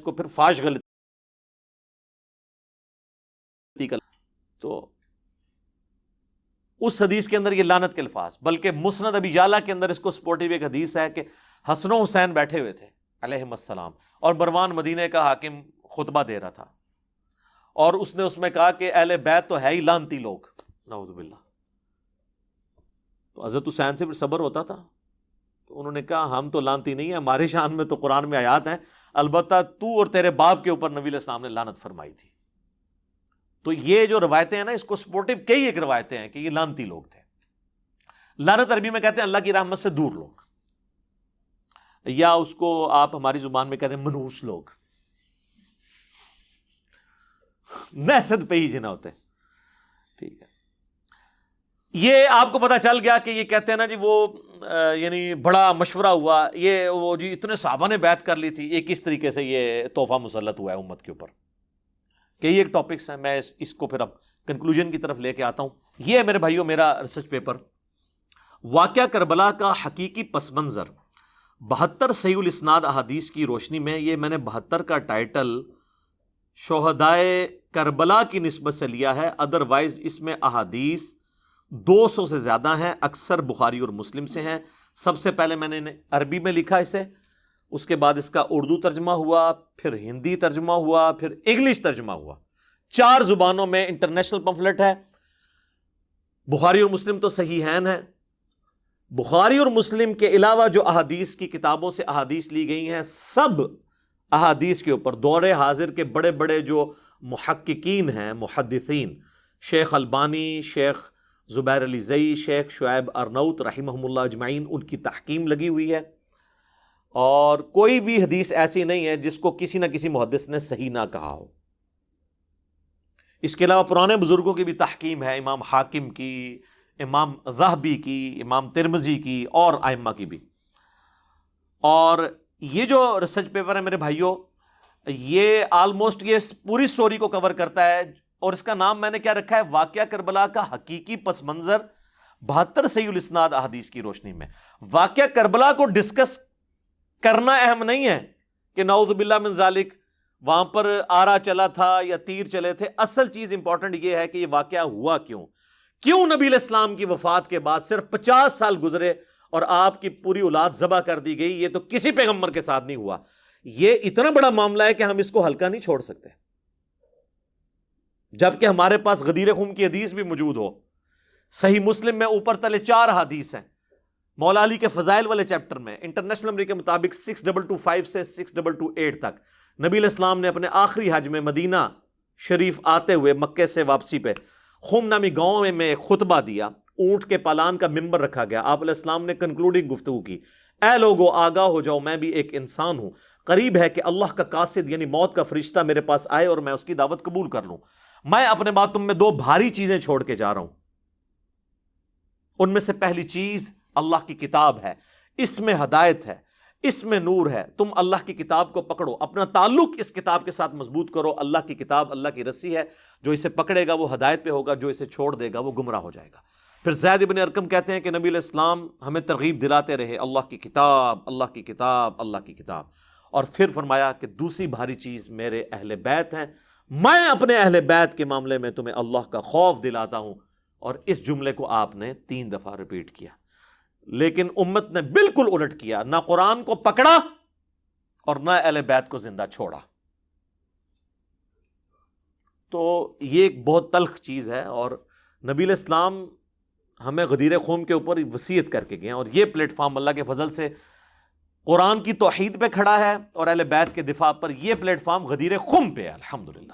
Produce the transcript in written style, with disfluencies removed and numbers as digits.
کو پھر فاش غلطی کا. تو اس حدیث کے اندر یہ لعنت کے الفاظ، بلکہ مسند ابی یعلا کے اندر اس کو سپورٹیو ایک حدیث ہے کہ حسن و حسین بیٹھے ہوئے تھے علیہم السلام، اور مروان مدینے کا حاکم خطبہ دے رہا تھا، اور اس نے اس میں کہا کہ اہل بیت تو ہے ہی لعنتی لوگ، نعوذ باللہ. تو حضرت حسین سے پھر صبر ہوتا تھا، تو انہوں نے کہا ہم تو لعنتی نہیں ہیں، ہماری شان میں تو قرآن میں آیات ہیں، البتہ تو اور تیرے باپ کے اوپر نبی علیہ السلام نے لعنت فرمائی تھی. تو یہ جو روایتیں ہیں نا، اس کو سپورٹیو کئی ایک روایتیں ہیں کہ یہ لعنتی لوگ تھے. لعنت عربی میں کہتے ہیں اللہ کی رحمت سے دور لوگ، یا اس کو آپ ہماری زبان میں کہتے ہیں منحوس لوگ، نحست پہ ہی جنا ہوتے ہیں. ٹھیک ہے، یہ آپ کو پتا چل گیا کہ یہ کہتے ہیں نا جی وہ یعنی بڑا مشورہ ہوا، یہ وہ جی اتنے صحابہ نے بیعت کر لی تھی، یہ کس طریقے سے یہ تحفہ مسلط ہوا ہے امت کے اوپر. کئی ایک ٹاپکس ہیں، میں اس کو پھر اب کنکلوژن کی طرف لے کے آتا ہوں. یہ ہے میرے بھائیوں میرا ریسرچ پیپر، واقعہ کربلا کا حقیقی پس منظر 72 صحیح الاسناد احادیث کی روشنی میں. یہ میں نے 72 کا ٹائٹل شہدائے کربلا کی نسبت سے لیا ہے، ادروائز اس میں احادیث 200 سے زیادہ ہیں، اکثر بخاری اور مسلم سے ہیں. سب سے پہلے میں نے عربی میں لکھا اسے، اس کے بعد اس کا اردو ترجمہ ہوا، پھر ہندی ترجمہ ہوا، پھر انگلش ترجمہ ہوا. 4 زبانوں میں انٹرنیشنل پمفلٹ ہے. بخاری اور مسلم تو صحیحین ہیں. بخاری اور مسلم کے علاوہ جو احادیث کی کتابوں سے احادیث لی گئی ہیں، سب احادیث کے اوپر دور حاضر کے بڑے بڑے جو محققین ہیں، محدثین، شیخ البانی، شیخ زبیر علی زئی، شیخ شعیب ارنوت رحمہم اللہ اجمعین، ان کی تحکیم لگی ہوئی ہے. اور کوئی بھی حدیث ایسی نہیں ہے جس کو کسی نہ کسی محدث نے صحیح نہ کہا ہو. اس کے علاوہ پرانے بزرگوں کی بھی تحکیم ہے، امام حاکم کی، امام ذہبی کی، امام ترمذی کی، اور ائمہ کی بھی. اور یہ جو ریسرچ پیپر ہے میرے بھائیوں، یہ آلموسٹ یہ پوری سٹوری کو کور کرتا ہے، اور اس کا نام میں نے کیا رکھا ہے، واقعہ کربلا کا حقیقی پس منظر 72 صحیح الاسناد احادیث کی روشنی میں. واقعہ کربلا کو ڈسکس کرنا اہم نہیں ہے کہ نعوذ باللہ من ذالک وہاں پر آرا چلا تھا یا تیر چلے تھے. اصل چیز امپورٹنٹ یہ ہے کہ یہ واقعہ ہوا کیوں نبی علیہ السلام کی وفات کے بعد صرف 50 سال گزرے اور آپ کی پوری اولاد ذبح کر دی گئی. یہ تو کسی پیغمبر کے ساتھ نہیں ہوا. یہ اتنا بڑا معاملہ ہے کہ ہم اس کو ہلکا نہیں چھوڑ سکتے، جبکہ ہمارے پاس غدیر خم کی حدیث بھی موجود ہو. صحیح مسلم میں اوپر تلے 4 حدیث ہیں. مولا علی کے فضائل والے چیپٹر میں انٹرنیشنل نمبر کے مطابق 6225 سے 6228 تک نبی علیہ السلام نے اپنے آخری حج میں مدینہ شریف آتے ہوئے مکے سے واپسی پہ خم نامی گاؤں میں ایک خطبہ دیا. اونٹ کے پالان کا ممبر رکھا گیا. آپ علیہ السلام نے کنکلوڈنگ گفتگو کی، اے لوگو آگاہ ہو جاؤ، میں بھی ایک انسان ہوں. قریب ہے کہ اللہ کا قاصد یعنی موت کا فرشتہ میرے پاس آئے اور میں اس کی دعوت قبول کر لوں. میں اپنے بعد تم میں 2 بھاری چیزیں چھوڑ کے جا رہا ہوں. ان میں سے پہلی چیز اللہ کی کتاب ہے، اس میں ہدایت ہے، اس میں نور ہے. تم اللہ کی کتاب کو پکڑو، اپنا تعلق اس کتاب کے ساتھ مضبوط کرو. اللہ کی کتاب اللہ کی رسی ہے، جو اسے پکڑے گا وہ ہدایت پہ ہوگا، جو اسے چھوڑ دے گا وہ گمراہ ہو جائے گا. پھر زید بن ارقم کہتے ہیں کہ نبی علیہ السلام ہمیں ترغیب دلاتے رہے، اللہ کی کتاب، اللہ کی کتاب، اللہ کی کتاب. اور پھر فرمایا کہ دوسری بھاری چیز میرے اہل بیت ہیں، میں اپنے اہل بیت کے معاملے میں تمہیں اللہ کا خوف دلاتا ہوں. اور اس جملے کو آپ نے 3 دفعہ ریپیٹ کیا. لیکن امت نے بالکل الٹ کیا، نہ قرآن کو پکڑا اور نہ اہل بیت کو زندہ چھوڑا. تو یہ ایک بہت تلخ چیز ہے. اور نبی علیہ السلام ہمیں غدیر خم کے اوپر وصیت کر کے گئے ہیں، اور یہ پلیٹ فارم اللہ کے فضل سے قرآن کی توحید پہ کھڑا ہے، اور اہل بیت کے دفاع پر یہ پلیٹ فارم غدیر خم پہ ہے الحمدللہ.